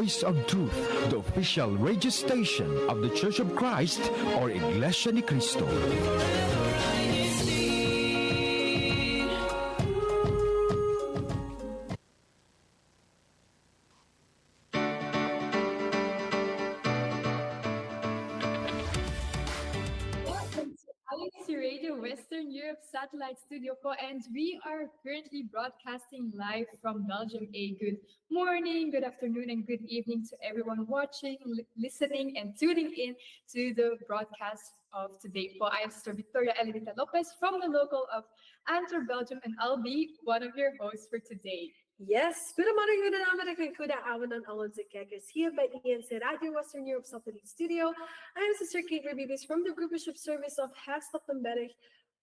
Voice of Truth, the official radio station of the Church of Christ or Iglesia ni Cristo. INCRadio Western Europe Satellite Studio po, and we are currently broadcasting live from Belgium. A good morning, good afternoon, and good evening to everyone watching, listening, and tuning in to the broadcast of today po. I am Sister Victoria Elenita Lopez from the local of Antwerp, Belgium, and I'll be one of your hosts for today. Yes, goedemorgen, goedenavond, goedenavond aan al onze kijkers hier bij INCRadio Western Europe Satellite Studio. I am Sister Kate Rebibis from the Group Bishop Service of Haastoppenberg,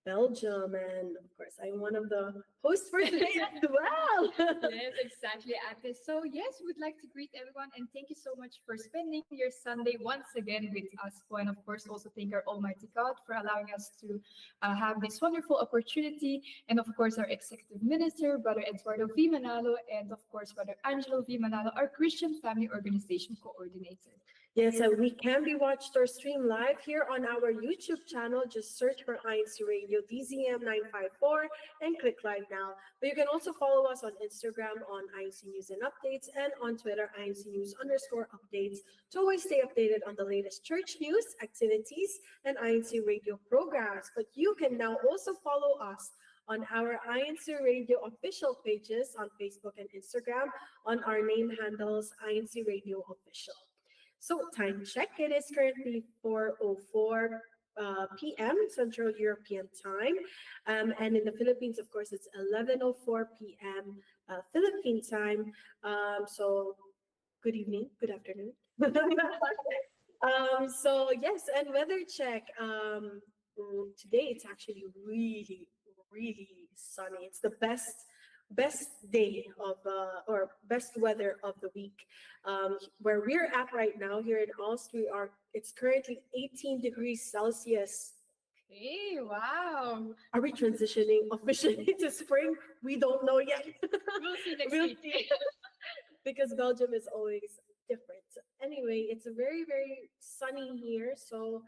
Belgium, and of course, I'm one of the hosts for today as well. Yes, exactly, Ate. So yes, we'd like to greet everyone and thank you so much for spending your Sunday once again with us. And of course, also thank our Almighty God for allowing us to have this wonderful opportunity. And of course, our Executive Minister, Brother Eduardo V. Manalo, and of course, Brother Angelo V. Manalo, our Christian Family Organization Coordinator. Yes, we can be watched or streamed live here on our YouTube channel. Just search for INCRadio DZM 954 and click live now. But you can also follow us on Instagram on INC News and Updates and on Twitter INC News_updates to always stay updated on the latest church news, activities, and INC Radio programs. But you can now also follow us on our INCRadio official pages on Facebook and Instagram on our name handles INCRadio Official. So time check, it is currently 4:04 p.m. Central European Time. And in the Philippines, of course, it's 11:04 p.m. Philippine time. So good evening, good afternoon. So yes, and weather check. Today it's actually really sunny. It's the best day of or best weather of the week. Where we're at right now here in Austria, it's currently 18 degrees Celsius. Hey, wow. Are we transitioning officially to spring? We don't know yet. We'll see next week. Because Belgium is always different. Anyway, it's a very sunny here, so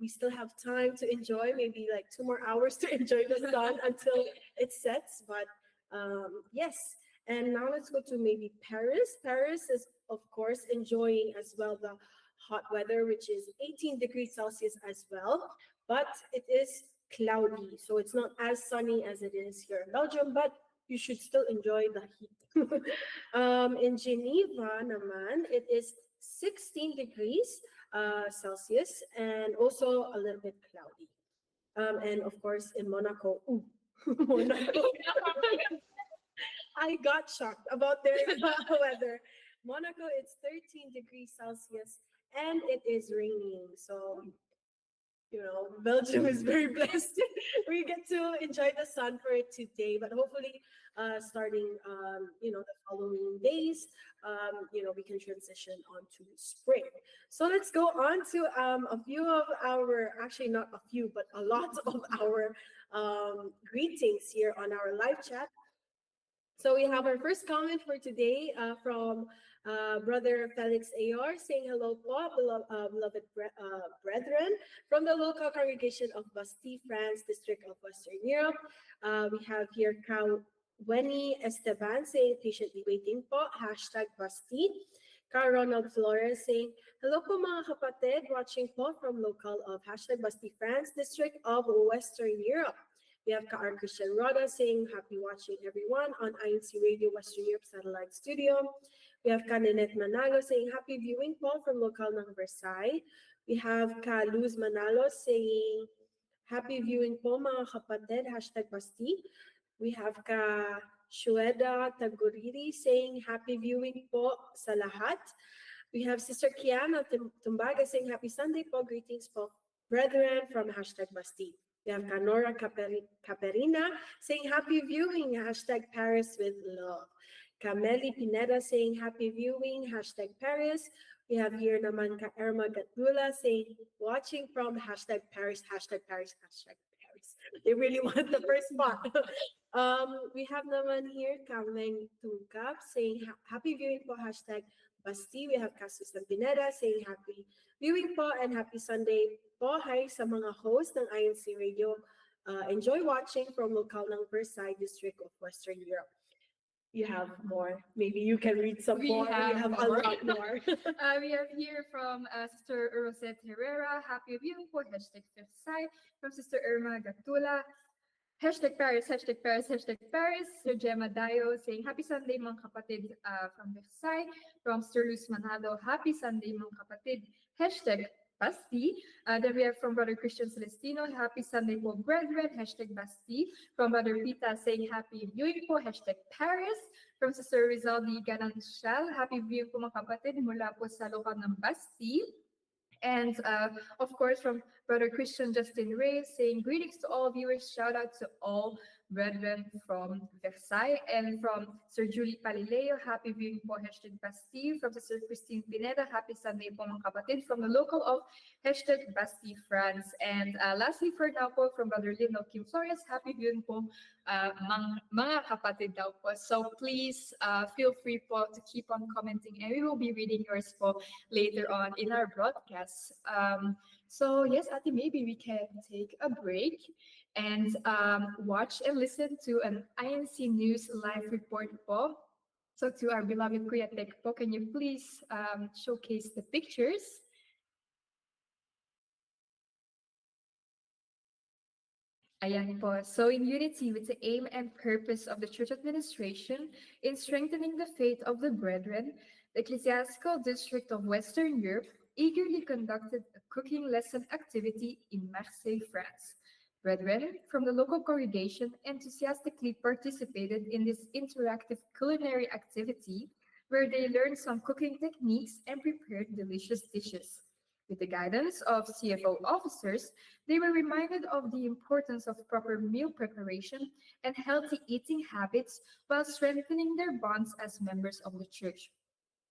we still have time to enjoy, maybe like 2 more hours to enjoy the sun until it sets. But yes, and now let's go to maybe Paris. Paris is of course enjoying as well the hot weather, which is 18 degrees Celsius as well, but it is cloudy, so it's not as sunny as it is here in Belgium, but you should still enjoy the heat. In Geneva, naman, it is 16 degrees Celsius and also a little bit cloudy. And of course, in Monaco, Monaco. I got shocked about their weather. Monaco, it's 13 degrees Celsius and it is raining. So, Belgium is very blessed. We get to enjoy the sun for it today, but hopefully starting, the following days, we can transition on to spring. So let's go on to a few of our, actually not a few, but a lot of our greetings here on our live chat. So we have our first comment for today from Brother Felix Ayor saying hello po, beloved brethren from the local congregation of Bastille, France, District of Western Europe. We have here Wenny Esteban saying patiently waiting po, #Bastille. Ronald Flores saying, hello po mga kapatid, watching po from local of #Bastille, France, District of Western Europe. We have Ka Christian Roda saying, happy watching everyone on INCRadio Western Europe Satellite Studio. We have Ka Ninette Manalo saying, happy viewing po from local ng Versailles. We have Ka Luz Manalo saying, happy viewing po mga kapatid, #Bastille. We have Ka Shueda Taguriri saying, happy viewing po sa lahat. We have Sister Kiana Tumbaga saying, happy Sunday po, greetings po, brethren from #Bastille. We have Canora Caperina saying, happy viewing, #Paris with love. Cameli Pineda saying, happy viewing, #Paris. We have here naman Ka Irma Gatula saying, watching from #Paris, #Paris, #Paris. guys. They really want the first spot. We have naman here Kameng Tungkap saying happy viewing po hashtag Basti. We have Casus Pineda saying happy viewing po and happy Sunday po. Hi sa mga host ng INC Radio. Enjoy watching from local ng Versailles District of Western Europe. You have more. Maybe you can read some We more. have We have a more. lot more. We have here from Sister Rosette Herrera, happy viewing po, hashtag FIFSI. From Sister Irma Gatula, hashtag Paris, hashtag Paris, hashtag Paris. Sir Gemma Dayo saying, happy Sunday mga kapatid from Versailles. From Sir Luz Manalo, happy Sunday mga kapatid, hashtag Basti. Then we have from Brother Christian Celestino, happy Sunday po brethren, hashtag Basti. From Brother Pita saying happy viewing po, hashtag Paris. From Sister Rizaldi Ganansyal, happy viewing po mga kapatid mula po sa lokal ng Basti. And of course, from Brother Christian Justin Ray saying greetings to all viewers, shout out to all brethren from Versailles. And from Sir Julie Palileo, happy viewing po, hashtag Bastille. From Sister Christine Pineda, happy Sunday po mga kapatid. From the local of hashtag Bastille France. And lastly for now po, from Brother Lino Kim Flores, happy viewing po mga kapatid daw po. So please feel free po to keep on commenting and we will be reading yours po later on in our broadcast. So yes, Ate, maybe we can take a break and watch and listen to an INC News live report po. So to our beloved Kuya Tek po, can you please showcase the pictures? Ayan po. So in unity with the aim and purpose of the church administration in strengthening the faith of the brethren, the Ecclesiastical District of Western Europe eagerly conducted a cooking lesson activity in Marseille, France. Brethren from the local congregation enthusiastically participated in this interactive culinary activity where they learned some cooking techniques and prepared delicious dishes. With the guidance of CFO officers, they were reminded of the importance of proper meal preparation and healthy eating habits while strengthening their bonds as members of the church.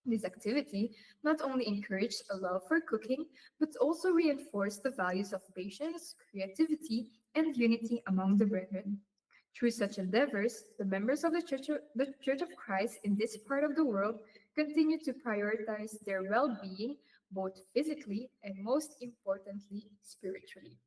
This activity not only encouraged a love for cooking, but also reinforced the values of patience, creativity, and unity among the brethren. Through such endeavors, the members of the Church of Christ in this part of the world continue to prioritize their well-being, both physically and most importantly, spiritually.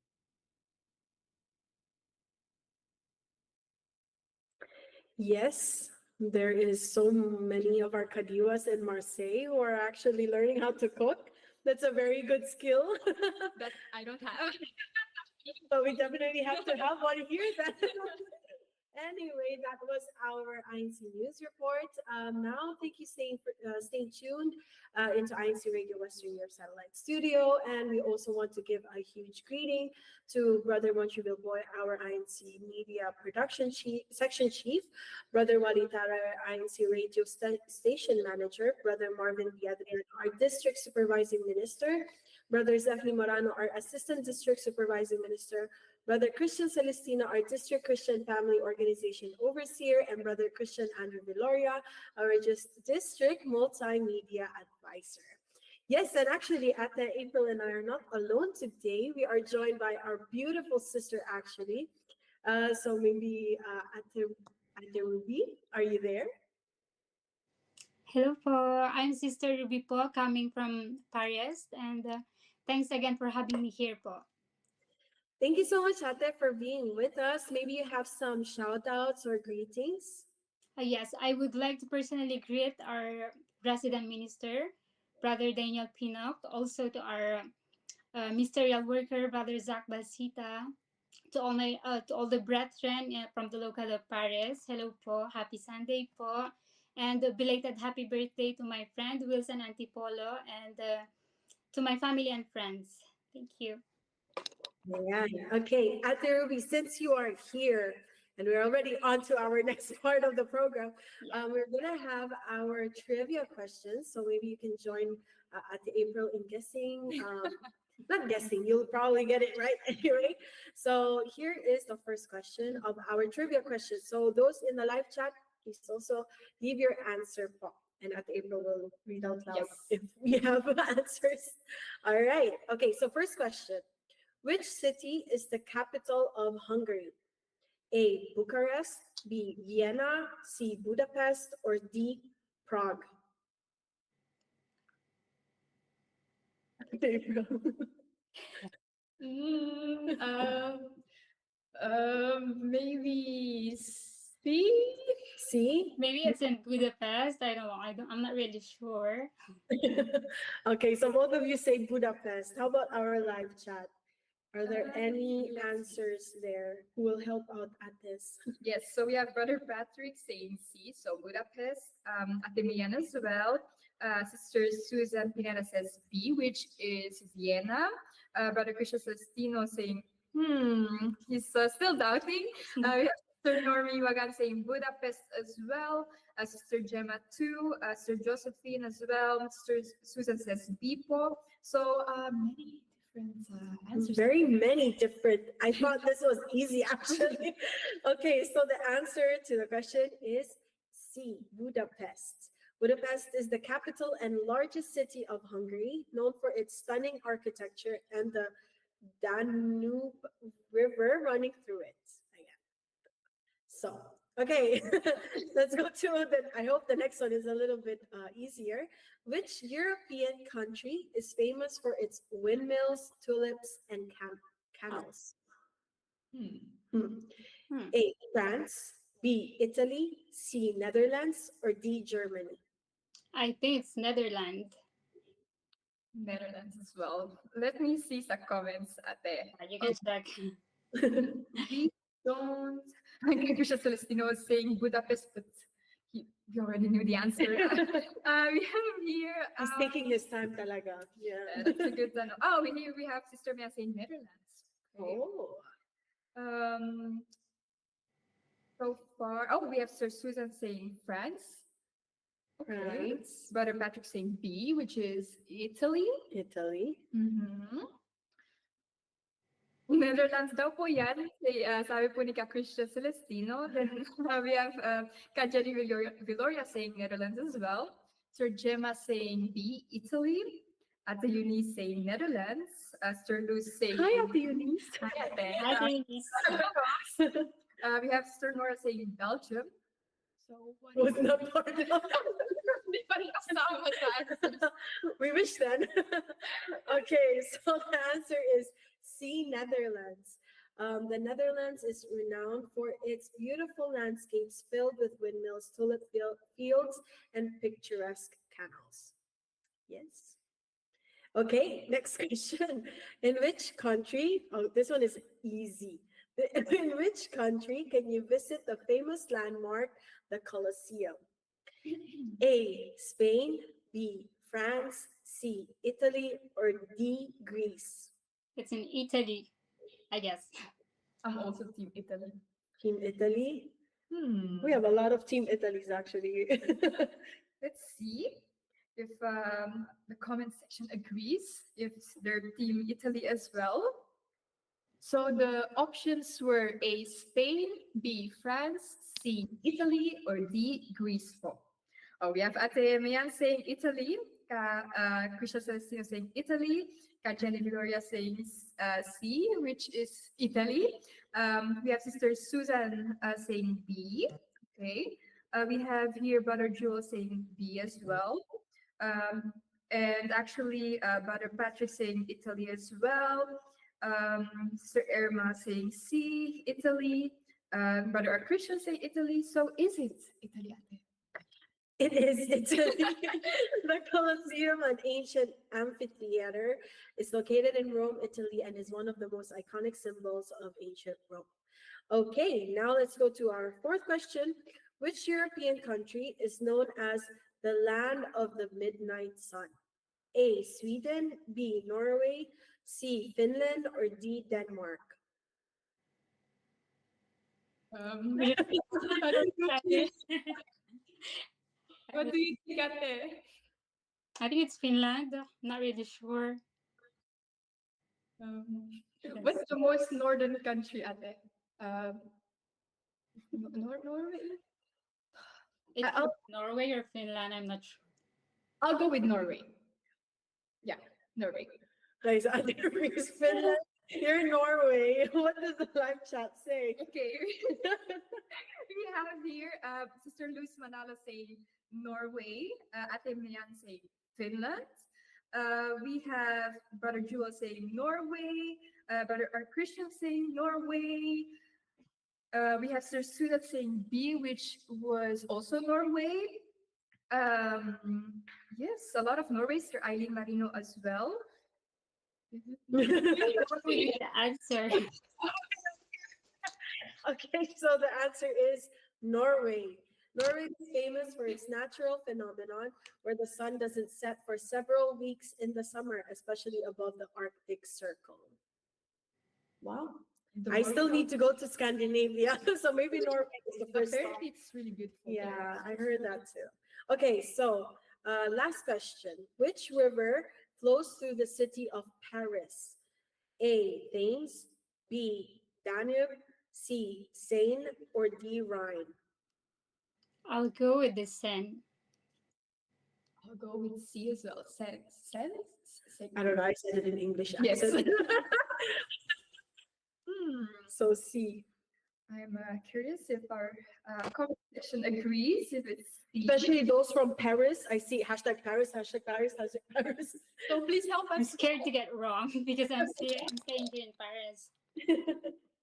Yes, there is so many of our Kadiwas in Marseille who are actually learning how to cook. That's a very good skill. That I don't have. But we definitely have to have one here. Anyway, that was our INC News report. Now, thank you staying tuned into INC Radio Western Europe Satellite Studio. And we also want to give a huge greeting to Brother Montreal Boy, our INC Media Production Chief, Section Chief, Brother Walitara, INC Radio Station Manager, Brother Marvin Biadrian, our District Supervising Minister, Brother Zefli Morano, our Assistant District Supervising Minister, Brother Christian Celestino, our District Christian Family Organization Overseer, and Brother Christian Andrew Viloria, our District Multimedia Advisor. Yes, and actually, Ate April and I are not alone today. We are joined by our beautiful sister, actually. So maybe Ate Ruby, are you there? Hello po, I'm Sister Ruby po, coming from Paris, and thanks again for having me here po. Thank you so much, Ate, for being with us. Maybe you have some shout outs or greetings. Yes, I would like to personally greet our resident minister, Brother Daniel Pinok, also to our ministerial worker, Brother Zach Basita, to all the brethren from the local of Paris. Hello po, happy Sunday po, and a belated happy birthday to my friend Wilson Antipolo and to my family and friends. Thank you. Yeah. Okay, Ate Ruby, since you are here and we're already on to our next part of the program, we're gonna have our trivia questions. So maybe you can join Ate April in guessing. Not guessing, you'll probably get it right anyway. So here is the first question of our trivia questions. So those in the live chat, please also leave your answer pop. And Ate April will read out loud if we have answers. All right. Okay, so first question. Which city is the capital of Hungary? A. Bucharest, B. Vienna, C. Budapest, or D. Prague? Mm, maybe C. C. Maybe it's in Budapest. I don't know. I'm not really sure. Okay, so both of you say Budapest. How about our live chat? Are there any Let's see. answers there who will help out at this? Yes, so we have Brother Patrick saying C, so Budapest. Ate Mian as well. Sister Susan Pineda says B, which is Vienna. Brother Christian Celestino saying, he's still doubting. We have Sister Normie Wagan saying Budapest as well. Sister Gemma too. Sister Josephine as well. Sister Susan says Bipo. So many different answers. Very many different. I thought this was easy actually. Okay, so the answer to the question is C, Budapest. Budapest is the capital and largest city of Hungary, known for its stunning architecture and the Danube River running through it. Ayan. So, okay, let's go to I hope the next one is a little bit easier. Which European country is famous for its windmills, tulips, and camels? Hmm. Hmm. A. France, B. Italy, C. Netherlands, or D. Germany? I think it's Netherlands. Netherlands as well. Let me see some comments at there. You can check. We don't. Okay, Christian Celestino was saying Budapest, but we already knew the answer. We have here. He's taking his time talaga. Yeah. That's a good one. Oh, we have Sister Mia saying Netherlands. Okay. Oh. Um. So far, we have Sir Susan saying France. Okay. France. Brother Patrick saying B, which is Italy. Italy. Mm-hmm. Netherlands daw po yan. Sabi po ni Christian Celestino. Then we have Jenny Villoria saying Netherlands as well. Sir Gemma saying B, Italy. Ate Eunice saying Netherlands. Sir Luz saying... Hi, Ate Eunice. Hi, Ate. I think it's We have Sir Nora saying Belgium. So Was not part of. Di pa rin kasama sa answers. We wish then. Okay, so the answer is C, Netherlands. The Netherlands is renowned for its beautiful landscapes filled with windmills, tulip fields, and picturesque canals. Yes. Okay, next question. In which country, this one is easy. In which country can you visit the famous landmark, the Colosseum? A, Spain, B, France, C, Italy, or D, Greece? it's in Italy, I guess. I'm also Team Italy. Team Italy. Hmm. We have a lot of Team Italies actually. Let's see if the comment section agrees, if they're Team Italy as well. So the options were A, Spain, B, France, C, Italy, or D, Greece po. Oh, we have Ate Mayan saying Italy, Christian Celestino saying Italy, Jenny Gloria saying C, which is Italy. We have Sister Susan saying B. Okay. We have here Brother Joel saying B as well. And actually, Brother Patrick saying Italy as well. Sister Irma saying C, Italy. Brother Christian saying Italy. So is it Italy? It is Italy. The Colosseum, an ancient amphitheater, is located in Rome, Italy, and is one of the most iconic symbols of ancient Rome. Okay, now let's go to our fourth question. Which European country is known as the land of the midnight sun? A, Sweden, B, Norway, C, Finland, or D, Denmark? I don't know. What do you think, Ate? I think it's Finland. Not really sure. What's the most northern country, Ate? Norway? It's I'll- Norway or Finland. I'm not sure. I'll go with Norway. Yeah, Norway. Guys, I think it's Finland. You're in Norway. What does the live chat say? Okay. We have here Sister Luz Manalo saying Norway, Ate Mian saying Finland. We have Brother Jewel saying Norway, Brother our Christian saying Norway. We have Sir Sudat saying B, which was also Norway. Yes, a lot of Norway, Sir Eileen Marino as well. What would be the answer? Okay, so the answer is Norway. Norway is famous for its natural phenomenon where the sun doesn't set for several weeks in the summer, especially above the Arctic Circle. Wow. The I still Norway- need to go to Scandinavia, so maybe Norway is the first stop. Apparently, it's really good. For Yeah, I heard that too. Okay, so last question. Which river flows through the city of Paris? A. Thames, B. Danube, C. Seine, or D. Rhine? I'll go with the Sen. I'll go with C as well. Sense? I don't know, I said it in English Yes. accent. Hmm. So C. I'm curious if our competition agrees, if it's C. Especially those from Paris. I see hashtag Paris, hashtag Paris, hashtag Paris. So please help I'm us. scared to get wrong because I'm staying here in Paris.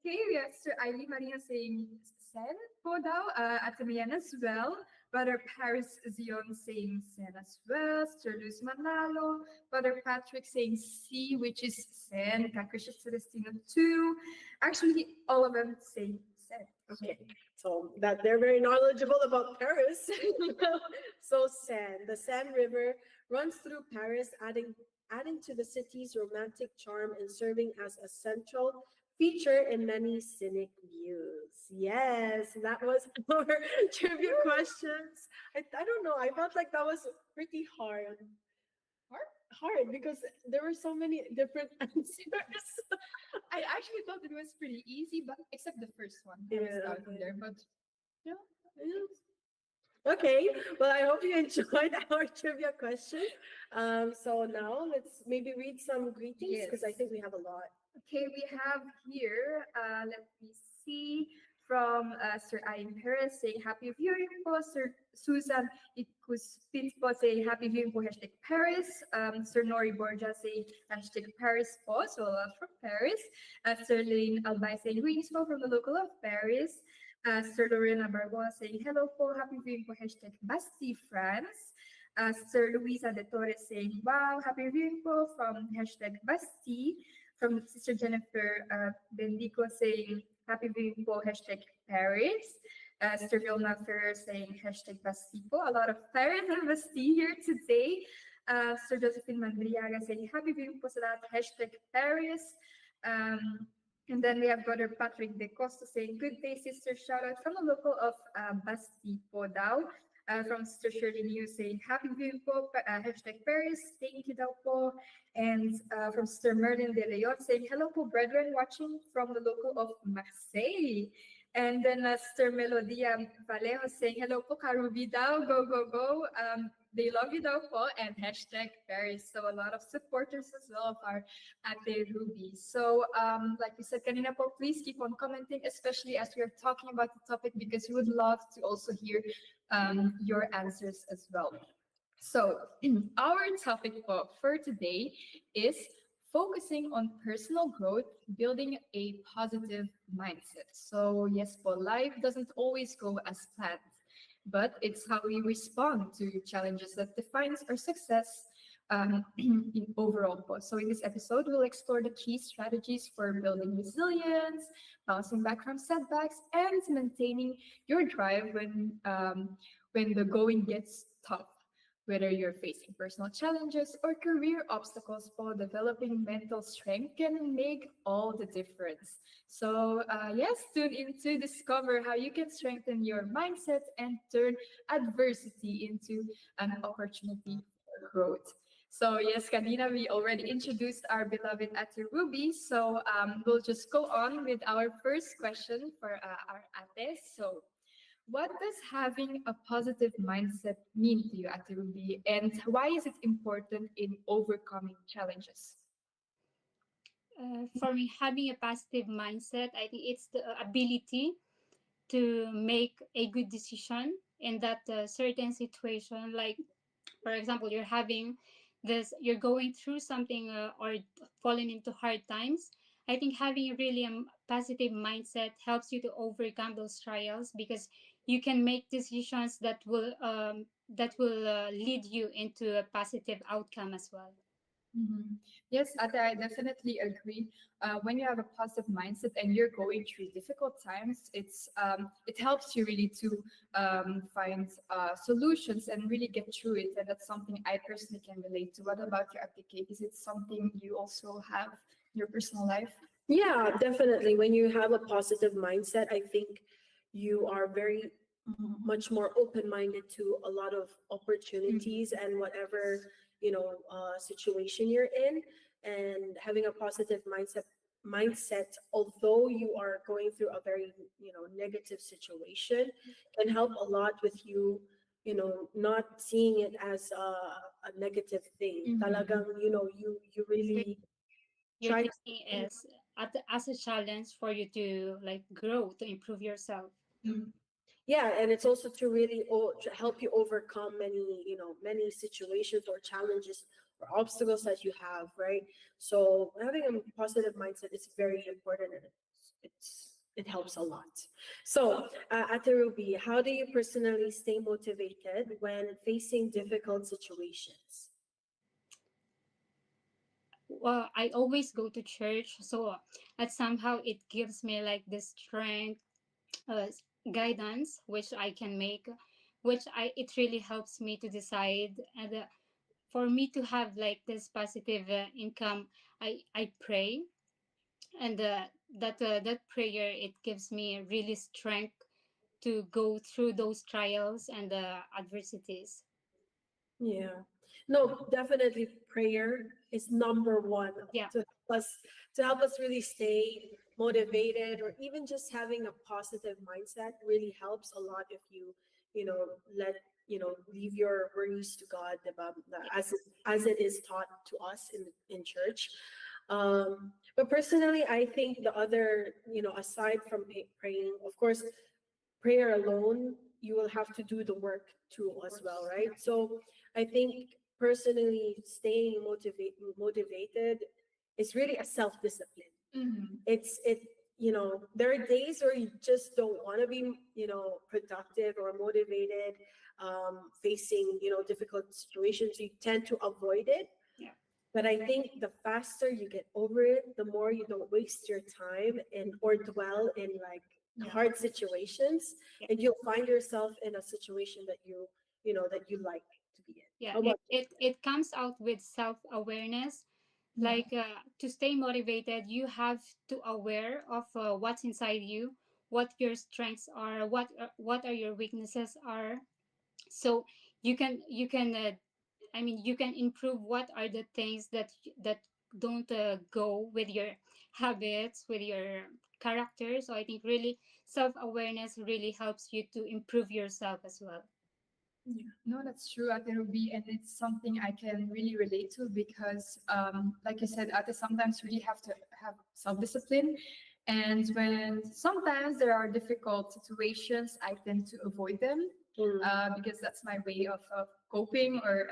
Okay, we have Sir Eileen Maria saying Sen po daw, at Mian as well. Brother Paris Zion saying Sen as well. Sir Luz Manalo. Brother Patrick saying C, which is Sen. Kakrisha Celestino too. Actually, all of them say Sen. Okay, so that they're very knowledgeable about Paris. So Seine, the Seine River runs through Paris, adding to the city's romantic charm and serving as a central feature in many scenic views. Yes, that was our trivia questions. I don't know. I felt like that was pretty hard. Hard because there were so many different answers. I actually thought it was pretty easy, but except the first one. I was Yeah, doubting okay. there, but yeah. Okay, well, I hope you enjoyed our trivia question. So now let's maybe read some greetings because I Yes. think we have a lot. Okay, we have here, let me see, from Sir Ayn Perez saying happy viewing po, Sir Susan Ikuspit po saying happy viewing po, hashtag Paris, Sir Nori Borja saying hashtag Paris po, so a lot from Paris, Sir Lane Albay saying greetings po from the local of Paris, Sir Lorena Barboa saying hello po, happy viewing po, hashtag Basti France, Sir Luisa de Torres saying wow, happy viewing po from hashtag Basti, from Sister Jennifer Bendico saying happy viewing po, hashtag Paris. Sister Vilma Ferrer saying hashtag Bastipo. A lot of Paris and Basti here today. Sir Josephine Mandriaga saying happy viewing po sa lahat, hashtag Paris. And then we have Brother Patrick De Costa saying good day, sister. Shout out from the local of Basti po daw. From Sister Shirley New saying happy viewing po, hashtag Paris, thank you daw po. And from Sister Merlin De Leon saying hello po brethren watching from the local of Marseille. And then Sister Melodia Vallejo saying hello po Karubi daw, go go go. They love you daw po and hashtag Paris. So a lot of supporters as well of our Ate Ruby. So like we said kanina po, please keep on commenting, especially as we are talking about the topic because we would love to also hear your answers as well. So, our topic for today is focusing on personal growth, building a positive mindset. So, yes, po, life doesn't always go as planned, but it's how we respond to challenges that defines our success in overall po. So in this episode, we'll explore the key strategies for building resilience, bouncing back from setbacks, and maintaining your drive when the going gets tough. Whether you're facing personal challenges or career obstacles, po, developing mental strength can make all the difference. So, yes, tune in to discover how you can strengthen your mindset and turn adversity into an opportunity for growth. So, yes, Kanina, we already introduced our beloved Ate Ruby. So, we'll just go on with our first question for our Ate. So, what does having a positive mindset mean to you, Ate Ruby, and why is it important in overcoming challenges? For me, having a positive mindset, I think it's the ability to make a good decision in that certain situation. Like, for example, you're going through something or falling into hard times. I think having really a positive mindset helps you to overcome those trials, because you can make decisions that will lead you into a positive outcome as well. Mhm. Yes, Ate, I definitely agree. When you have a positive mindset and you're going through difficult times, it helps you really to find solutions and really get through it. And that's something I personally can relate to. What about your application? Is it something you also have in your personal life? Yeah, definitely. When you have a positive mindset, I think you are very much more open-minded to a lot of opportunities and whatever, situation you're in. And having a positive mindset, although you are going through a very, negative situation, can help a lot with you, not seeing it as a negative thing. Talagang, you really You're try taking as as a challenge for you to like grow, to improve yourself. Mm. yeah, and it's also to really to help you overcome many situations or challenges or obstacles that you have, right? So having a positive mindset is very important, and it helps a lot. So at Ruby, how do you personally stay motivated when facing difficult situations? Well, I always go to church, so that somehow it gives me like this strength, uh, guidance which I can make, which I it really helps me to decide. And for me to have like this positive income, I pray, and that prayer, it gives me really strength to go through those trials and adversities. Yeah. No, definitely prayer is number one Yeah. to help us really stay motivated, or even just having a positive mindset really helps a lot if you know, let leave your worries to God, diba? As it is taught to us in church. But personally, I think the other, aside from praying, of course, prayer alone, you will have to do the work too as well, right? So I think personally staying motivated is really a self-discipline. Mhm. It there are days where you just don't want to be productive or motivated, facing difficult situations, you tend to avoid it. Yeah. But I think the faster you get over it, the more you don't waste your time and or dwell in like Yeah. hard situations, Yeah. and you'll find yourself in a situation that that you like to be in. Yeah, How about it comes out with self-awareness. Yeah. Like to stay motivated, you have to aware of what's inside you, what your strengths are, what are your weaknesses are. So you can I mean, you can improve what are the things that don't go with your habits, with your character. So I think really self-awareness really helps you to improve yourself as well. Yeah, no, that's true, Ate Ruby, and it's something I can really relate to because, like I said, Ate, sometimes really have to have self-discipline, and when sometimes there are difficult situations, I tend to avoid them because that's my way of coping or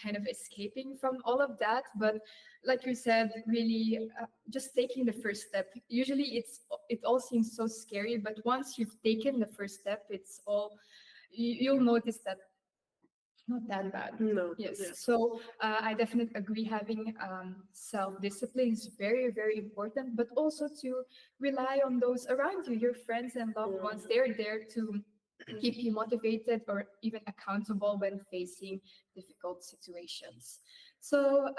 kind of escaping from all of that. But like you said, really just taking the first step. Usually, it all seems so scary, but once you've taken the first step, it's all you'll notice that not that bad. no? Yes. Yeah. So I definitely agree. Having self-discipline is very, very important, but also to rely on those around you, your friends and loved ones. They're there to keep you motivated or even accountable when facing difficult situations. So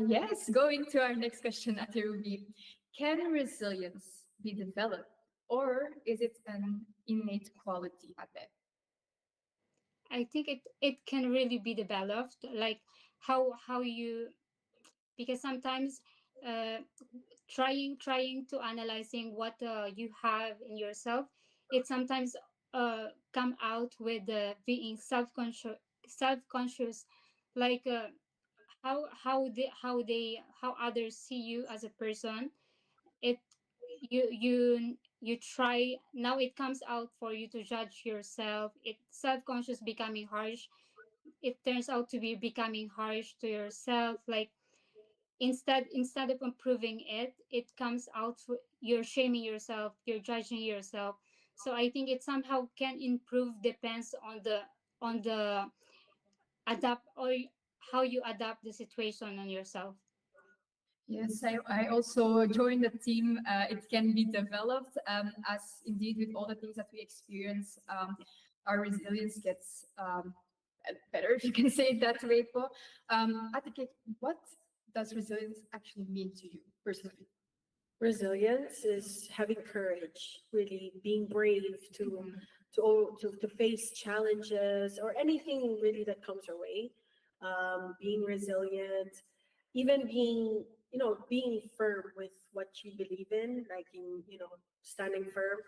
yes, going to our next question, Ate Ruby. Can resilience be developed, or is it an innate quality, Ate? I think it can really be developed, like how you, because sometimes uh, trying to analyzing what you have in yourself, it sometimes come out with being self-conscious, like how others see you as a person. It you try now, it comes out for you to judge yourself. It self-conscious becoming harsh, it turns out to be becoming harsh to yourself. Like instead of improving it, it comes out for, you're shaming yourself, you're judging yourself. So I think it somehow can improve, depends on the adapt, or how you adapt the situation on yourself. Yes, I also joined the team. It can be developed as indeed with all the things that we experience, our resilience gets better, if you can say it that way. Po. Atike, what does resilience actually mean to you personally? Resilience is having courage, really being brave to face challenges or anything really that comes our way. Being resilient, even being, being firm with what you believe in, like in, standing firm.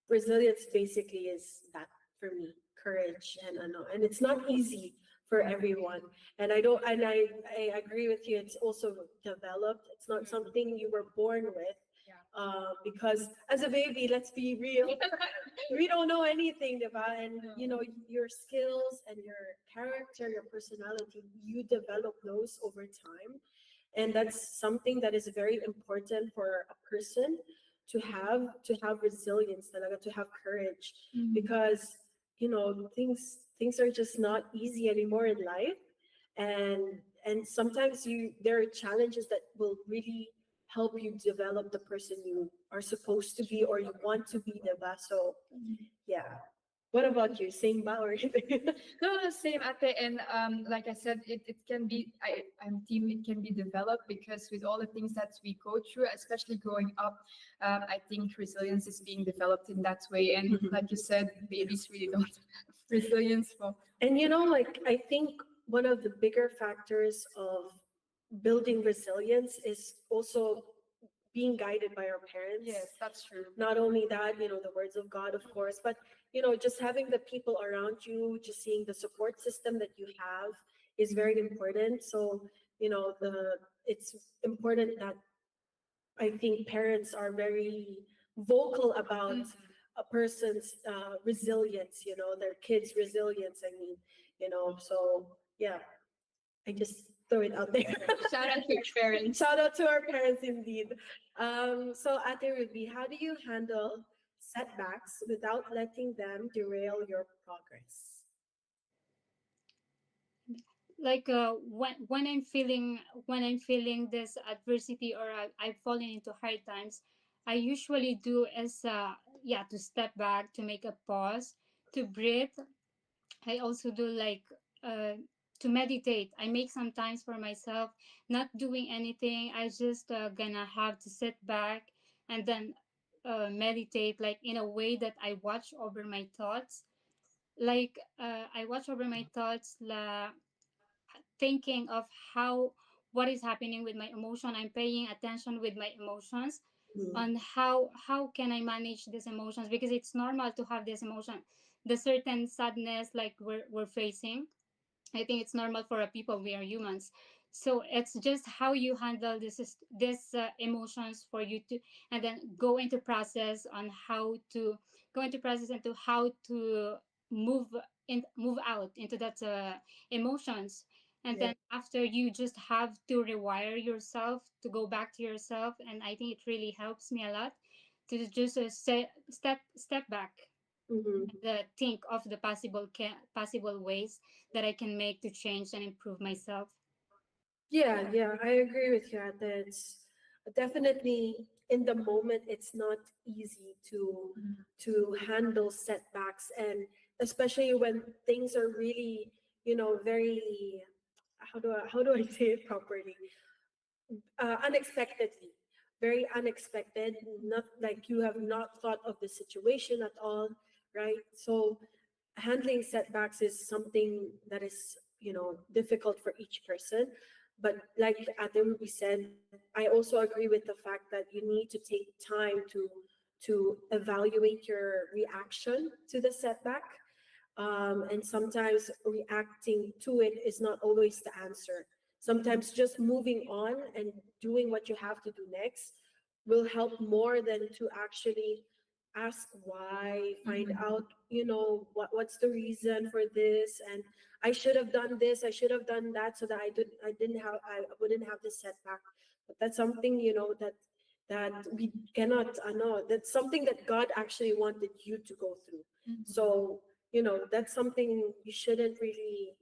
Resilience basically is that for me, courage, and ano, and it's not easy for everyone. And I don't, and I agree with you. It's also developed. It's not something you were born with. Because as a baby, let's be real, we don't know anything about, and your skills and your character, your personality, you develop those over time, and that's something that is very important for a person to have resilience, talaga, to have courage, because things are just not easy anymore in life, and sometimes there are challenges that will really help you develop the person you are supposed to be or you want to be, diba? So yeah. What about you? Same ba or No, no, same ate. And like I said, it can be, I'm team, it can be developed because with all the things that we go through, especially growing up, I think resilience is being developed in that way. And like you said, babies really don't have resilience for. And like I think one of the bigger factors of building resilience is also being guided by our parents. Yes, that's true. Not only that, the words of God, of course, but just having the people around you, just seeing the support system that you have is very important. So, it's important that I think parents are very vocal about a person's resilience, their kids' resilience. I mean, so yeah, I just throw it out there. Shout out to your parents. Shout out to our parents indeed. So Ate Ruby, how do you handle setbacks without letting them derail your progress? Like when I'm feeling this adversity, or I've fallen into hard times, I usually do is to step back, to make a pause, to breathe. I also do like uh to meditate. I make some times for myself, not doing anything. I just gonna have to sit back and then meditate, like in a way that I watch over my thoughts. Like I watch over my thoughts, thinking of how what is happening with my emotion. I'm paying attention with my emotions Mm. on how can I manage these emotions, because it's normal to have this emotion, the certain sadness like we're facing. I think it's normal for a people. We are humans. So it's just how you handle this emotions for you to, and then go into process on how to go into process into how to move move out into that emotions. And Yeah. then after, you just have to rewire yourself to go back to yourself. And I think it really helps me a lot to just step back, Mhm. think of the possible ways that I can make to change and improve myself. Yeah, yeah, I agree with you. That it's definitely in the moment. It's not easy to handle setbacks, and especially when things are really, very, how do I say it properly? Unexpectedly, very unexpected. Not like you have not thought of the situation at all, right? So handling setbacks is something that is difficult for each person, but like Ate Ruby said, I also agree with the fact that you need to take time to evaluate your reaction to the setback, and sometimes reacting to it is not always the answer. sometimes just moving on and doing what you have to do next will help more than to actually ask why, find Mhm. out, what's the reason for this, and I should have done this, I should have done that, so that I wouldn't have this setback. But that's something, that we cannot know. That's something that God actually wanted you to go through. Mhm. So, that's something you shouldn't really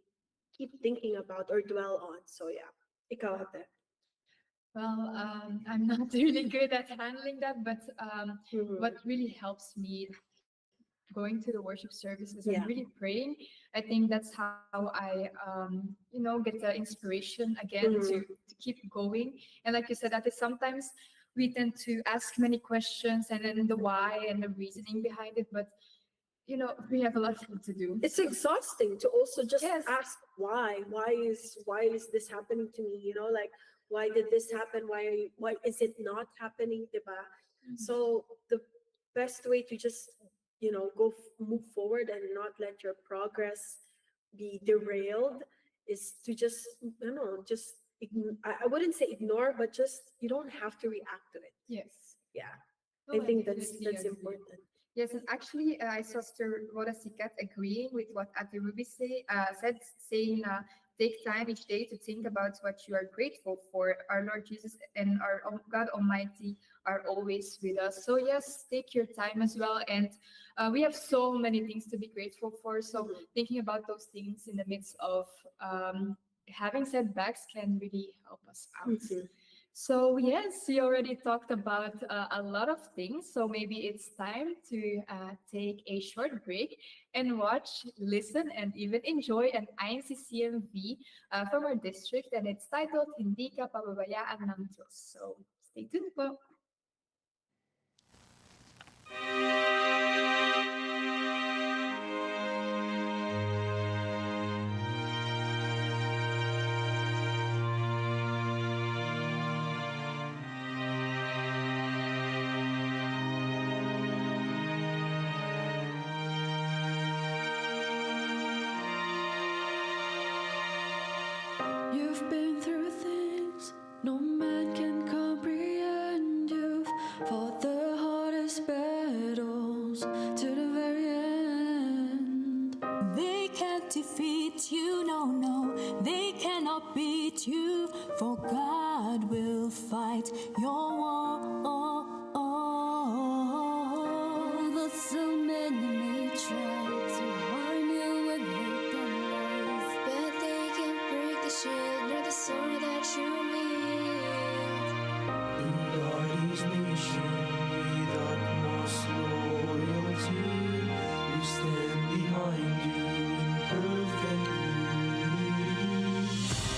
keep thinking about or dwell on. So yeah, ikaw ate. Well, I'm not really good at handling that, but what Mhm. really helps me going to the worship services and Yeah. really praying, I think that's how I, get the inspiration again Mhm. to keep going. And like you said, that is sometimes we tend to ask many questions and then the why and the reasoning behind it, but we have a lot to do. It's So, exhausting to also just yes. ask why is this happening to me, like, why did this happen, why is it not happening, diba? Mhm. So the best way to just move forward and not let your progress be derailed is to just, just I wouldn't say ignore, but just you don't have to react to it. Yes. Yeah, No, I I think that's definitely that's agree. important. Yes, and actually, I saw Sister Rhoda Sikat agreeing with what Ate Ruby said, saying, take time each day to think about what you are grateful for. Our Lord Jesus and our God Almighty are always with us. So, yes, take your time as well. And we have so many things to be grateful for. So, Mhm. thinking about those things in the midst of having setbacks can really help us out. Mhm. So, yes, we already talked about a lot of things. So, maybe it's time to take a short break and watch, listen, and even enjoy an INCCMV from our district. And it's titled Hindi Ka Pababayaan ng Diyos. So, stay tuned po. You've been through things no man can comprehend. You've fought the hardest battles to the very end. They can't defeat you, no, no, they cannot beat you, for God will fight your war. But so many may try to harm you with their lies, but they can't break the shield nor the sword that you wield. God is nation with utmost loyalty. We stand behind you in perfect unity.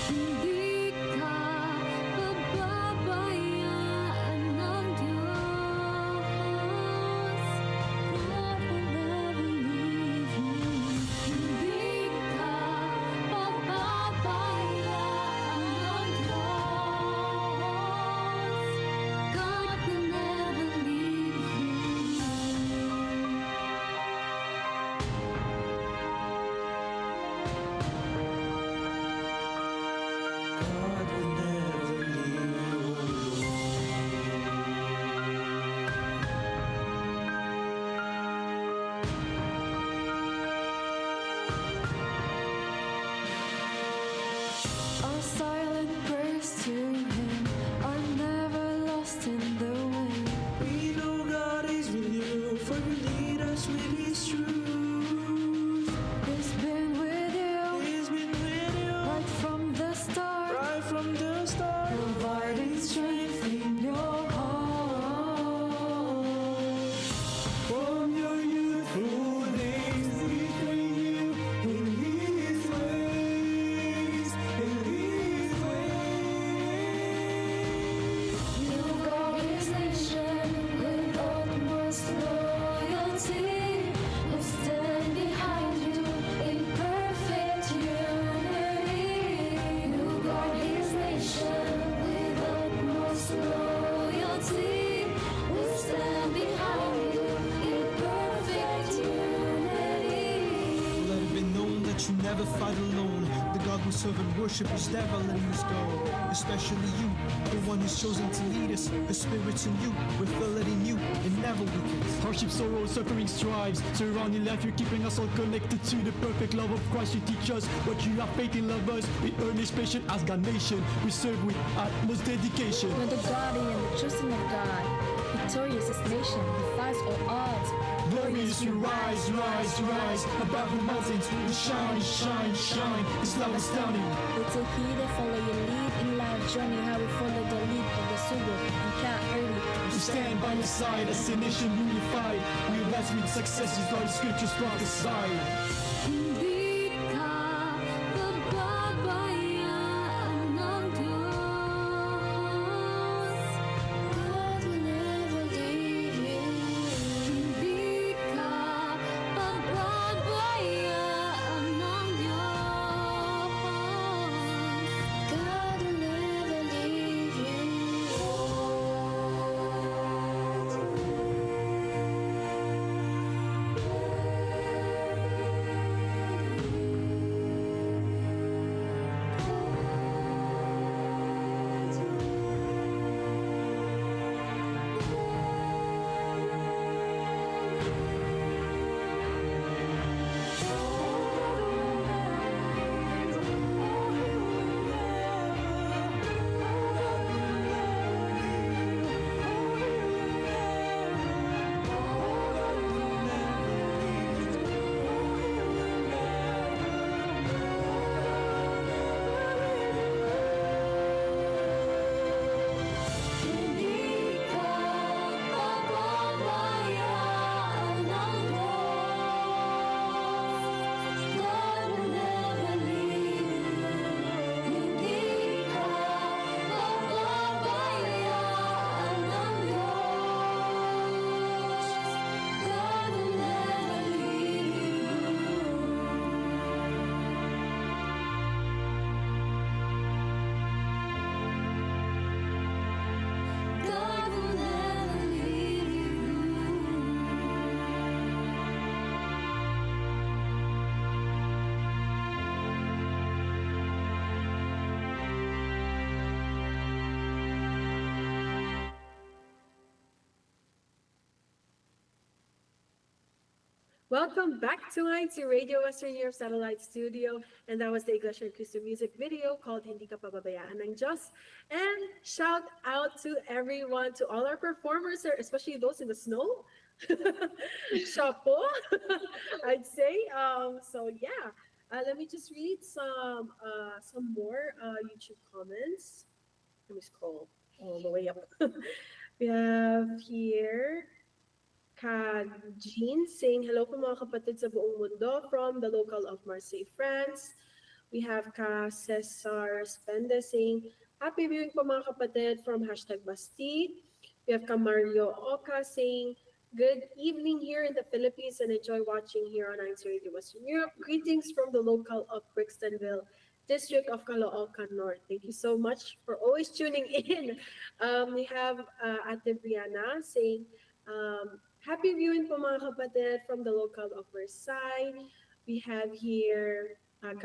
Hindi ka pababayaan ng Diyos. God will never leave you. Hindi ka pababayaan ng Diyos. God will never leave you. God will never leave you Our silent prayers to Him are never lost in the wind. We know God is with you, for you lead us with His truth. He's been with you He's been with you right from the start, right from the start, providing strength in your heart. from your youthful days. We train you in His ways, in His ways. You guard His nation with utmost loyalty. We stand behind you in perfect unity. You guard His nation with utmost loyalty. We stand behind you in perfect unity. Let it be known that you never fight alone. The God who serve and worship is never letting us go. Especially you, the one who's chosen to lead us. The spirit's in you, we're filled in you, and never weakens. Hardship, sorrow, suffering, strives. Surrounding life, you're keeping us all connected to the perfect love of Christ. You teach us what you have faith in lovers. We earnest, patient as God nation. We serve with utmost dedication. When the guardian, the chosen of God, victorious as nation, defies all odds. Glorious, we rise, rise, rise. Above the mountains, we shine, shine, shine. It's love astounding. We take heed and follow your lead in life journey. How we follow the lead of the Sugo and Cat early. We stand by your side as a nation unified. We rise with successes, Lord, scriptures prophesy. Hindi ka pababayaan ng Diyos. God will never leave you. Hindi ka pababayaan ng Diyos. God will never leave you. Hindi ka pababayaan ng Diyos. God will never leave you. Hindi ka pababayaan ng Diyos. God will never leave you. God will never leave you. Welcome back to INCRadio Western Europe Satellite Studio. And that was the Iglesia Cristo music video called Hindi Ka Pababayaan ng Diyos. And shout out to everyone, to all our performers, especially those in the snow. Chapeau, I'd say. So yeah, let me just read some more YouTube comments. Let me scroll all the way up. We have here Jean saying, hello po mga kapatid sa buong mundo from the local of Marseille, France. We have Cesar Spende saying, happy viewing po mga kapatid from #Basti. We have Mario Oka saying, good evening here in the Philippines and enjoy watching here on INCRadio Western Europe. Greetings from the local of Brixtonville, District of Caloocan North. Thank you so much for always tuning in. We have Ate Brianna saying, happy viewing po mga kapatid from the local of Versailles. We have here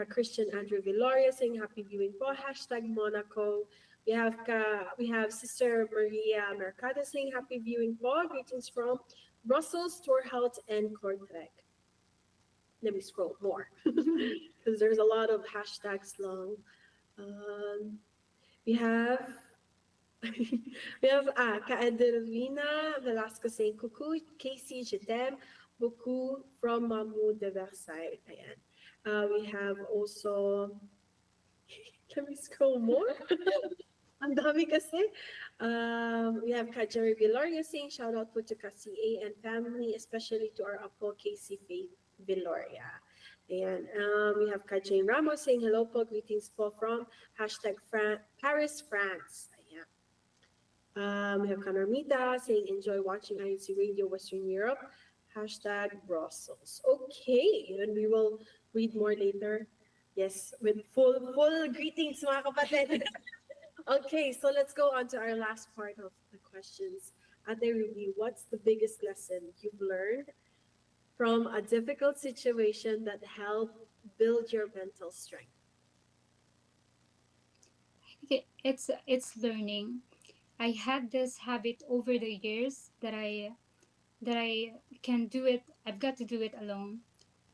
Christian Andrew Viloria saying happy viewing po, #Monaco. We have Sister Maria Mercado saying happy viewing po, greetings from Brussels, Torhout, and Kortrijk. Let me scroll more because there's a lot of hashtags long. We have Kaedervina Velasco saying coucou, Casey, je t'aime beaucoup from Mamou de Versailles. Ayan. We have also, let me scroll more. Ang dami kasi. We have Jerry Viloria saying shout out po to KCA and family, especially to our Apo Casey Faith Viloria. Ayan. We have Jane Ramos saying hello po, greetings po from Paris, France. We have Kanormita saying enjoy watching INCRadio Western Europe, #Brussels. Okay, and we will read more later. Yes, with full greetings mga kapatid. Okay, so let's go on to our last part of the questions. Ate Ruby, what's the biggest lesson you've learned from a difficult situation that helped build your mental strength? Okay, it's learning. I had this habit over the years that I can do it. I've got to do it alone.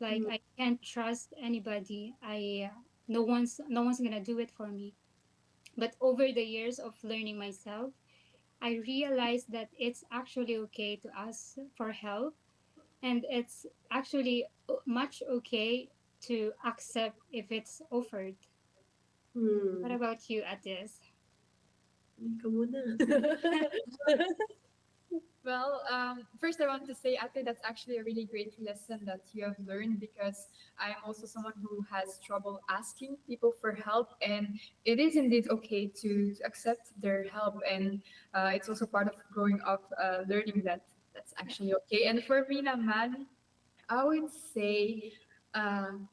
Like Mm. I can't trust anybody. I no one's gonna do it for me. But over the years of learning myself, I realized that it's actually okay to ask for help, and it's actually much okay to accept if it's offered. What Hmm. about you, Atis? Ikaw muna. Well, first I want to say, Ate, that's actually a really great lesson that you have learned because I'm also someone who has trouble asking people for help, and it is indeed okay to accept their help, and it's also part of growing up, learning that that's actually okay. And for me, naman, I would say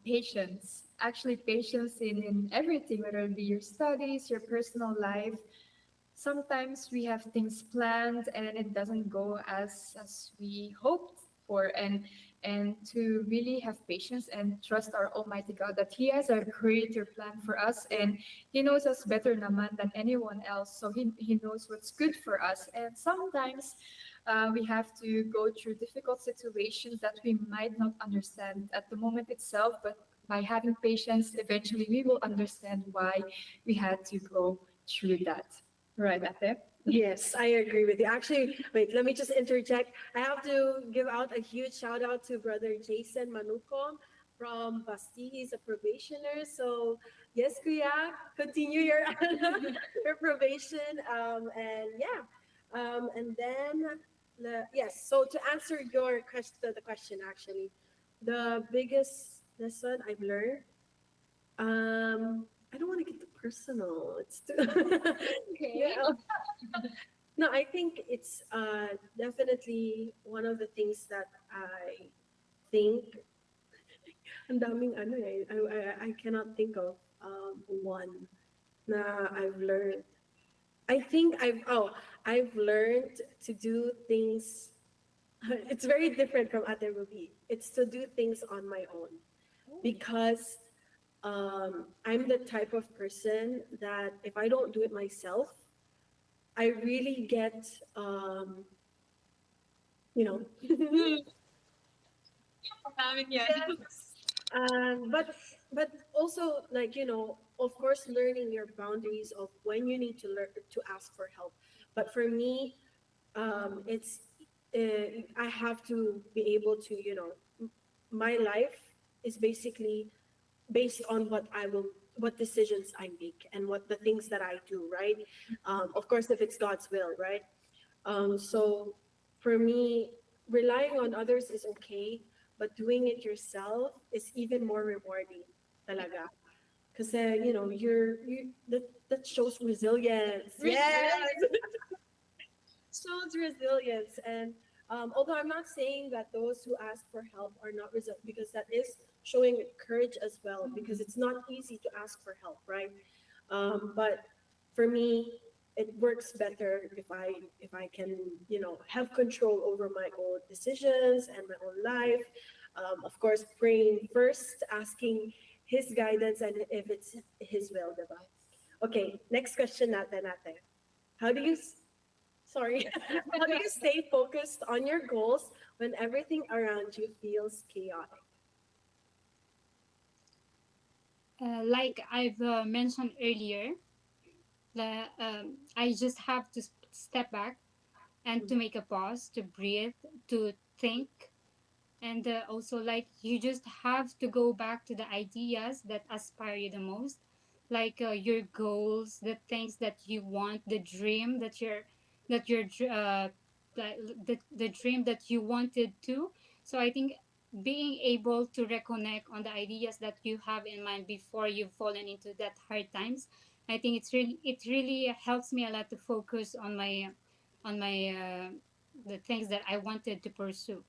patience. Actually, patience in everything, whether it be your studies, your personal life. Sometimes we have things planned and it doesn't go as we hoped for, and to really have patience and trust our Almighty God that He has a greater plan for us, and He knows us better naman than anyone else. So He knows what's good for us. And sometimes we have to go through difficult situations that we might not understand at the moment itself, but by having patience, eventually we will understand why we had to go through that. Right, Ate? Yes, I agree with you. Actually, wait, let me just interject. I have to give out a huge shout out to brother Jason Manukom from Basti. He's a probationer. So, yes, Kuya, continue your, your probation. And yeah, and then, yes, so to answer your question, the question actually, the biggest lesson I've learned, I don't want to get too personal. It's too, Okay. yeah. No, I think it's definitely one of the things that I think ang daming ano eh, I cannot think of one na I've learned. I think I've learned to do things. It's very different from Ate Ruby. It's to do things on my own because I'm the type of person that if I don't do it myself, I really get you know Namin yan. yes. But also like of course learning your boundaries of when you need to learn to ask for help. But for me, it's I have to be able to my life is basically based on what decisions I make and what the things that I do, right? Of course, if it's God's will, right? So for me, relying on others is okay, but doing it yourself is even more rewarding, talaga. Because that shows resilience. Yes, shows resilience. And although I'm not saying that those who ask for help are not resilient, because that is showing courage as well, because it's not easy to ask for help, right? But for me, it works better if I can have control over my own decisions and my own life. Of course, praying first, asking His guidance, and if it's His will, diba? Okay, next question natin. How do you sorry, how do you stay focused on your goals when everything around you feels chaotic? Like I've mentioned earlier, I just have to step back and to make a pause, to breathe, to think, and also like you just have to go back to the ideas that aspire you the most, like your goals, the things that you want, the dream that you're like the dream that you wanted to. So I think being able to reconnect on the ideas that you have in mind before you've fallen into that hard times, I think it really helps me a lot to focus on my the things that I wanted to pursue.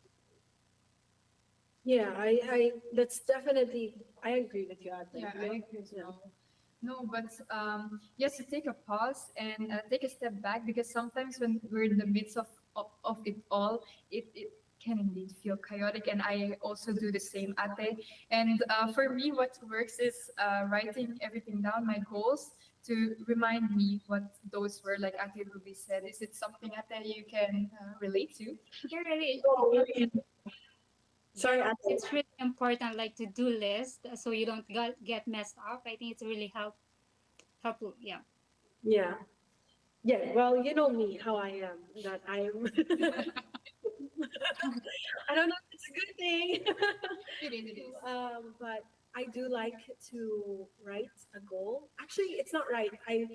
Yeah, I that's definitely I agree with you, Ate. Yeah, No? I agree as Yeah. well. No, but yes, to take a pause and take a step back because sometimes when we're in the midst of it all, it can indeed feel chaotic. And I also do the same, Ate. And for me, what works is writing everything down, my goals, to remind me what those were, like Ate Ruby said. Is it something Ate you can relate to? You're really, Oh, really? Sorry, yeah, Ate. it's really important, like to do list, so you don't get messed up. I think it's really helpful. Yeah. Yeah. Yeah, well, you know me, how I am. That I'm. I don't know if it's a good thing. It is. But I do like to write a goal. Actually, it's not right. I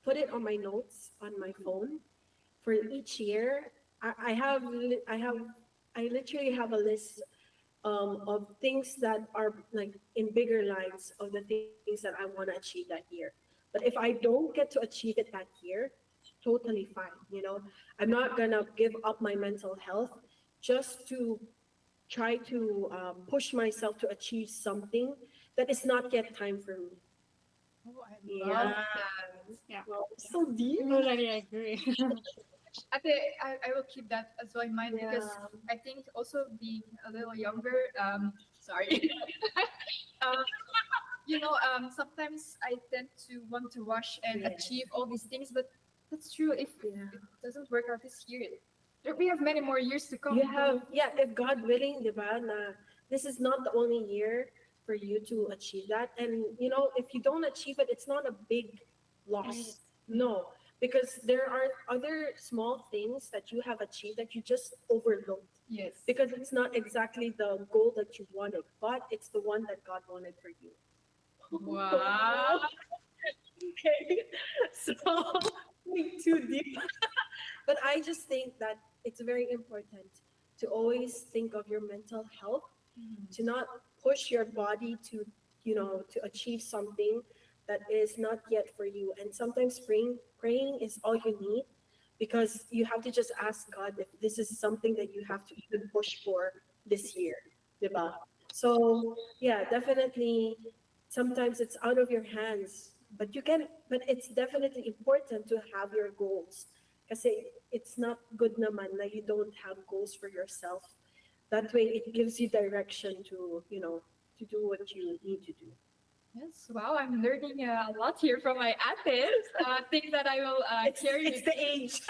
put it on my notes on my phone for each year. I literally have a list of things that are like in bigger lines of the things that I want to achieve that year. But if I don't get to achieve it that year, totally fine. You know, I'm not gonna give up my mental health just to try to push myself to achieve something that is not yet time for me. Oh, I love Yeah. that. Yeah. Well, so deep. Totally agree. Ate, I will keep that as well in mind because Yeah. I think also being a little younger, sorry, um, sometimes I tend to want to rush and Yes. achieve all these things, but that's true. If Yeah. it doesn't work out this year, we have many more years to come. You have, yeah, if God willing, di ba, na this is not the only year for you to achieve that. And, you know, if you don't achieve it, it's not a big loss. Yes. No, because there are other small things that you have achieved that you just overlooked Yes. because it's not exactly the goal that you wanted, but it's the one that God wanted for you. Wow. Okay. So, going too deep. But I just think that it's very important to always think of your mental health, to not push your body to, to achieve something that is not yet for you. And sometimes praying is all you need because you have to just ask God if this is something that you have to even push for this year, diba? So yeah, definitely sometimes it's out of your hands, but it's definitely important to have your goals. Kasi it's not good naman na you don't have goals for yourself. That way it gives you direction to, to do what you need to do. Yes. Wow. I'm learning a lot here from my athletes. Things that I will carry It's with the me. age.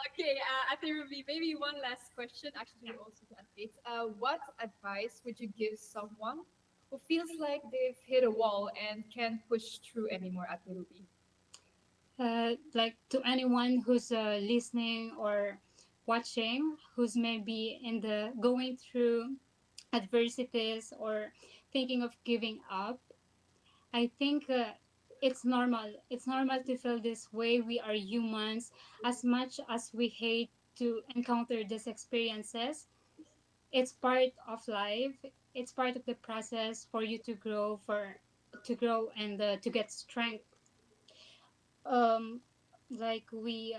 Okay, Ate Ruby, maybe one last question, actually also to athletes. What advice would you give someone who feels like they've hit a wall and can't push through anymore, Ate Ruby? Like to anyone who's listening or watching, who's maybe in the going through adversities or thinking of giving up, I think it's normal. It's normal to feel this way. We are humans. As much as we hate to encounter these experiences, it's part of life. It's part of the process for you to grow, and to get strength. Um, like we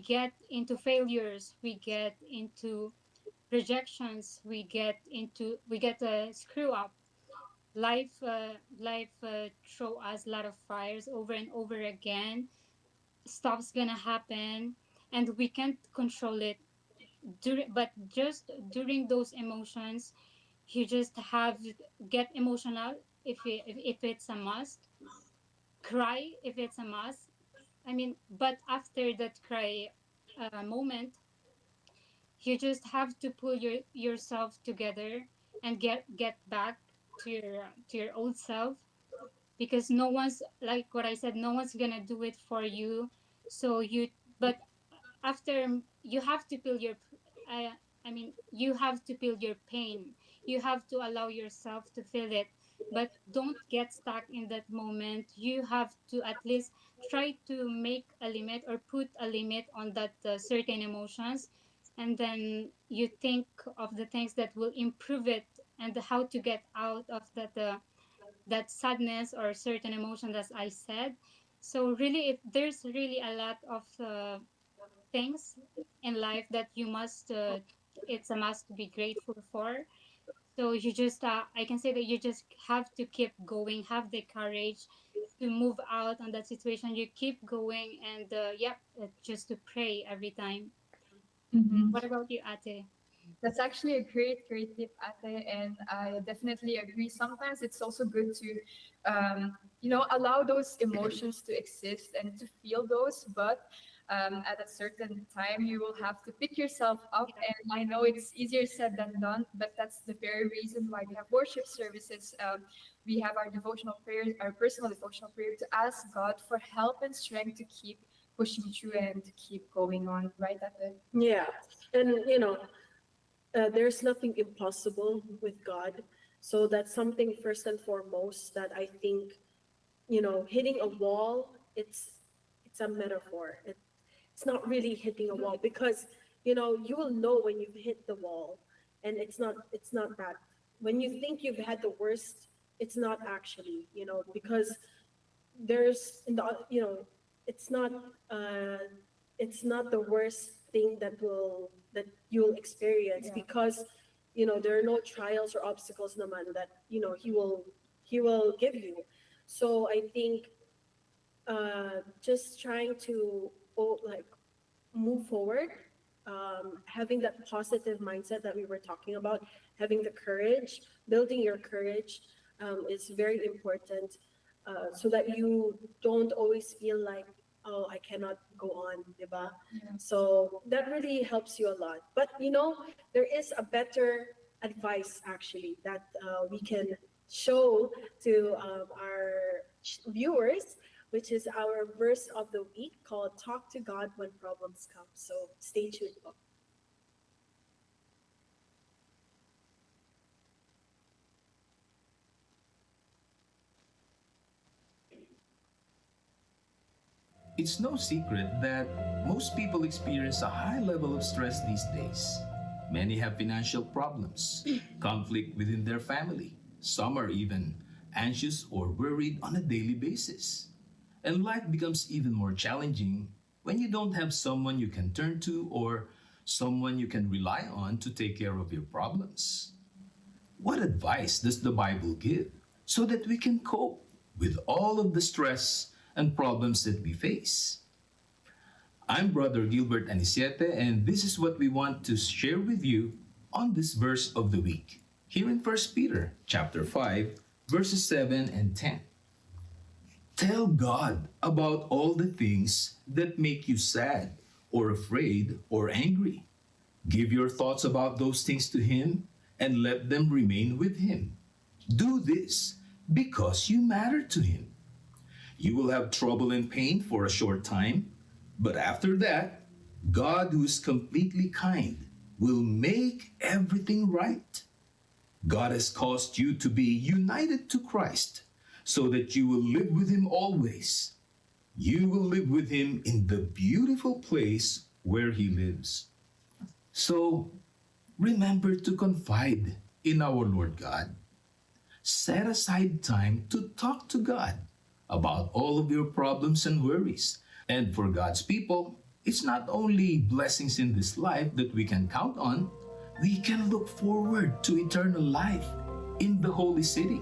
get into failures, we get into rejections, we get a screw up. Life throw us a lot of fires over and over again. Stuff's gonna happen, and we can't control it. But just during those emotions, you just have get emotional if it's a must. Cry if it's a must. I mean, but after that cry moment, you just have to pull yourself together and get back to your old self, because no one's, like what I said, no one's gonna do it for you. So you, but after, you have to feel your, I I mean, you have to feel your pain. You have to allow yourself to feel it, but don't get stuck in that moment. You have to at least try to make a limit or put a limit on that certain emotions, and then you think of the things that will improve it and how to get out of that sadness or certain emotion, as I said. So really, there's really a lot of things in life that you must it's a must to be grateful for. So you just I can say that you just have to keep going, have the courage to move out on that situation. You keep going, and just to pray every time. Mm-hmm. What about you, Ate? That's actually a great tip, Ate, and I definitely agree. Sometimes it's also good to, allow those emotions to exist and to feel those, but at a certain time, you will have to pick yourself up. And I know it's easier said than done, but that's the very reason why we have worship services. We have our devotional prayers, our personal devotional prayer to ask God for help and strength to keep pushing through and to keep going on, right, Ate? Yeah. And, there's nothing impossible with God. So that's something first and foremost that I think, hitting a wall, it's a metaphor. It's not really hitting a wall because, you will know when you've hit the wall, and it's not that. When you think you've had the worst, it's not actually, because there's in the it's not uh it's not the worst thing that you'll experience, Yeah. because there are no trials or obstacles naman that he will give you. So I think just trying to like move forward, having that positive mindset that we were talking about, having the courage, building your courage, is very important, so that you don't always feel like, oh, I cannot go on, diba? Yeah. So that really helps you a lot. But there is a better advice actually that we can show to our viewers, which is our verse of the week called Talk to God When Problems Come. So stay tuned. It's no secret that most people experience a high level of stress these days. Many have financial problems, conflict within their family. Some are even anxious or worried on a daily basis. And life becomes even more challenging when you don't have someone you can turn to or someone you can rely on to take care of your problems. What advice does the Bible give so that we can cope with all of the stress and problems that we face? I'm Brother Gilbert Anisiete, and this is what we want to share with you on this verse of the week, here in 1 Peter chapter 5, verses 7 and 10. Tell God about all the things that make you sad or afraid or angry. Give your thoughts about those things to Him and let them remain with Him. Do this because you matter to Him. You will have trouble and pain for a short time, but after that, God, who is completely kind, will make everything right. God has caused you to be united to Christ so that you will live with Him always. You will live with Him in the beautiful place where He lives. So remember to confide in our Lord God. Set aside time to talk to God about all of your problems and worries. And for God's people, it's not only blessings in this life that we can count on, we can look forward to eternal life in the holy city.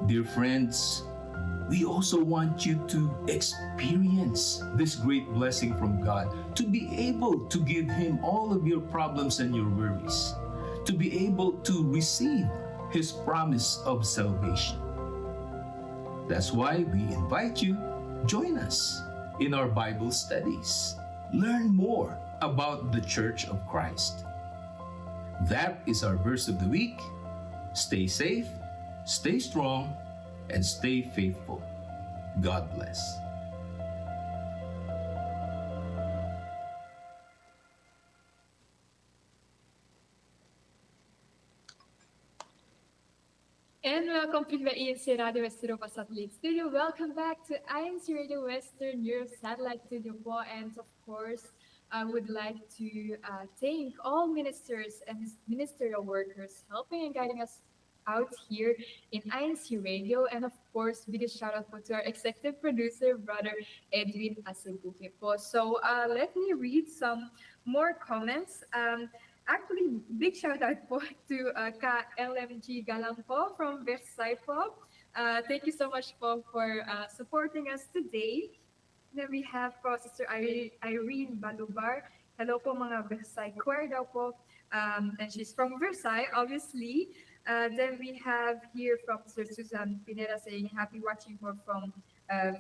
Dear friends, we also want you to experience this great blessing from God, to be able to give Him all of your problems and your worries, to be able to receive His promise of salvation. That's why we invite you, join us in our Bible studies. Learn more about the Church of Christ. That is our verse of the week. Stay safe, stay strong, and stay faithful. God bless. En welkom terug bij INCRadio West Europa Satellite Studio. Welcome back to INCRadio Western Europe Satellite Studio. And of course, I would like to thank all ministers and ministerial workers helping and guiding us out here in INCRadio. And of course, biggest shout out to our executive producer, Brother Edwin Aseguke po. So let me read some more comments. Actually, big shout out po to Ka LMG Galang po from Versailles po. Thank you so much po for supporting us today. Then we have po Sister Irene Balubar. Hello po mga Versailles Choir daw po. and she's from Versailles, obviously. Then we have here from Sir Susan Pineda saying happy watching her from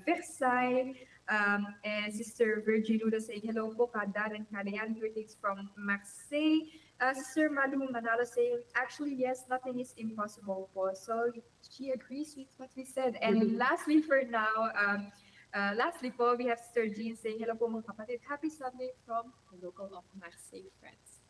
Versailles. And Sister Virgin Luda saying hello po, Kadan and Kadayan, greetings from Marseille. Sister Malu Manalo saying, actually, yes, nothing is impossible po. So she agrees with what we said. And lastly, for now, lastly po, we have Sister Jean saying, hello po mga kapatid. Happy Sunday from the local of Marseille, France.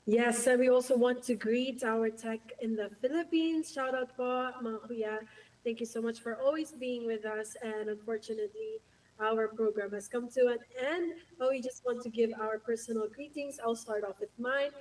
Yes, and we also want to greet our tech in the Philippines. Shout out po, mga kuya. Thank you so much for always being with us. And unfortunately, our program has come to an end. But we just want to give our personal greetings. I'll start off with mine.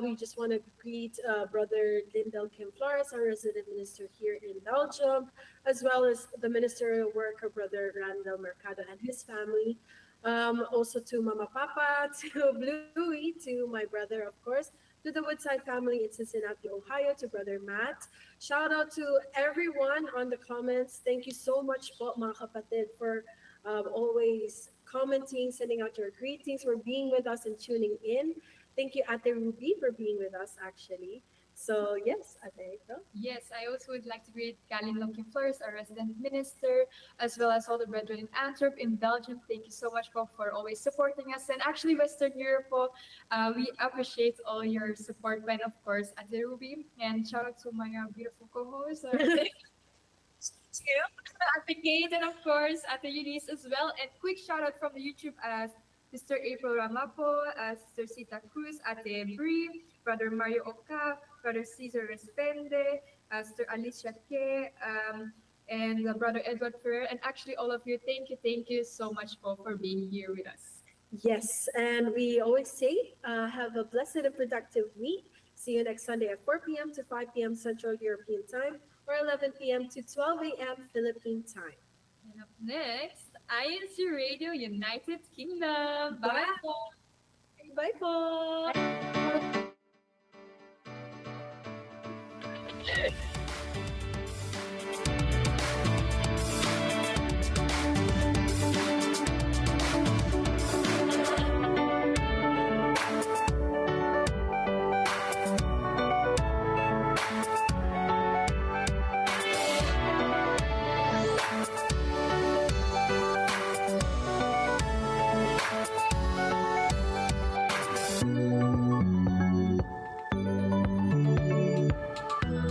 We just want to greet Brother Lindell Kim Flores, our resident minister here in Belgium, as well as the ministerial worker, Brother Randall Mercado and his family. Also to Mama Papa, to Bluey, to my brother, of course, to the Woodside family in Cincinnati, Ohio, to Brother Matt. Shout out to everyone on the comments. Thank you so much po, mga kapatid, for always commenting, sending out your greetings, for being with us and tuning in. Thank you, Ate Ruby, for being with us, actually. So, yes, Ate Ito. Yes, I also would like to greet Kalin Lonkin Flores, our resident minister, as well as all the brethren in Antwerp, in Belgium. Thank you so much for always supporting us. And actually, Western Europe, we appreciate all your support. And of course, Ate Ruby. And shout out to my beautiful co-host, Ate Kate, and of course, Ate Eunice as well. And quick shout out from the YouTube as Sister April Ramapo, Sister Sita Cruz, Ate Brie, Brother Mario Oka, Brother Cesar Respende, Sister Alicia K, and Brother Edward Ferrer, and actually all of you, thank you so much for being here with us. Yes, and we always say, have a blessed and productive week. See you next Sunday at 4 p.m. to 5 p.m. Central European Time, or 11 p.m. to 12 a.m. Philippine Time. And up next, INCRadio United Kingdom. Bye! Bye po!